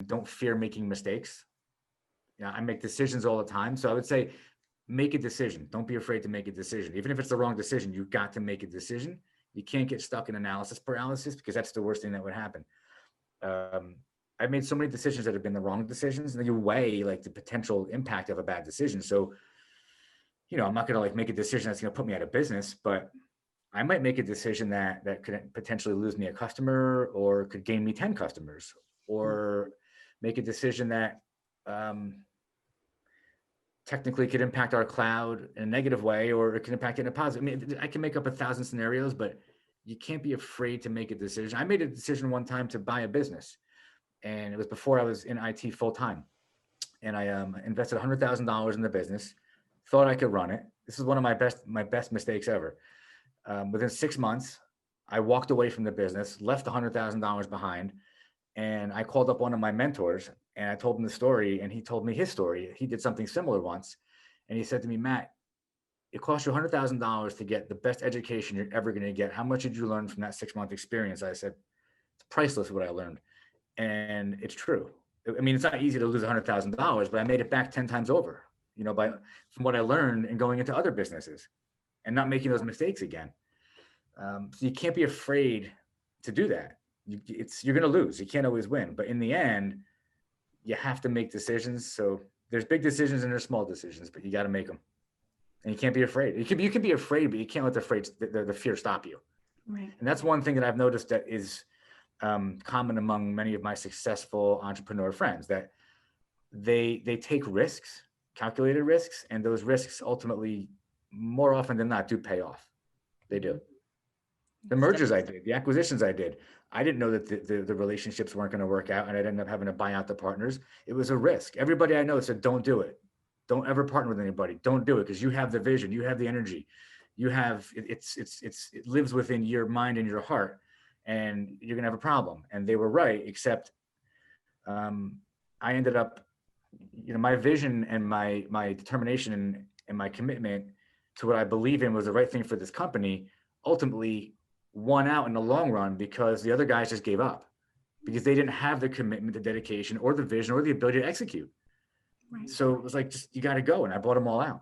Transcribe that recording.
don't fear making mistakes. I make decisions all the time. So I would say, make a decision. Don't be afraid to make a decision. Even if it's the wrong decision, you've got to make a decision. You can't get stuck in analysis paralysis, because that's the worst thing that would happen. I've made so many decisions that have been the wrong decisions, and then you weigh like the potential impact of a bad decision. So, I'm not going to like make a decision that's going to put me out of business, but I might make a decision that could potentially lose me a customer, or could gain me 10 customers, or make a decision that technically could impact our cloud in a negative way, or it can impact it in a positive. I mean, I can make up 1,000 scenarios, but you can't be afraid to make a decision. I made a decision one time to buy a business, and it was before I was in IT full time. And I invested $100,000 in the business, thought I could run it. This is one of my best mistakes ever. Within 6 months, I walked away from the business, left $100,000 behind, and I called up one of my mentors and I told him the story, and he told me his story. He did something similar once, and he said to me, Matt, it cost you $100,000 to get the best education you're ever going to get. How much did you learn from that 6-month experience? I said, it's priceless what I learned. And it's true. I mean, it's not easy to lose $100,000, but I made it back 10 times over, from what I learned and going into other businesses and not making those mistakes again. So you can't be afraid to do that. You're going to lose. You can't always win, but in the end, you have to make decisions. So there's big decisions and there's small decisions, but you got to make them. And you can't be afraid. You can be afraid, but you can't let the fear stop you. Right. And that's one thing that I've noticed that is common among many of my successful entrepreneur friends, that they take risks, calculated risks, and those risks ultimately, more often than not, do pay off. They do. The mergers I did, the acquisitions I did, I didn't know that the relationships weren't going to work out, and I'd end up having to buy out the partners. It was a risk. Everybody I know said, don't do it. Don't ever partner with anybody. Don't do it, because you have the vision, you have the energy, you have it lives within your mind and your heart, and you're gonna have a problem. And they were right, except I ended up, my vision and my determination and my commitment to what I believe in was the right thing for this company ultimately won out in the long run, because the other guys just gave up because they didn't have the commitment, the dedication, or the vision, or the ability to execute. Right. So it was like, just, you got to go. And I bought them all out.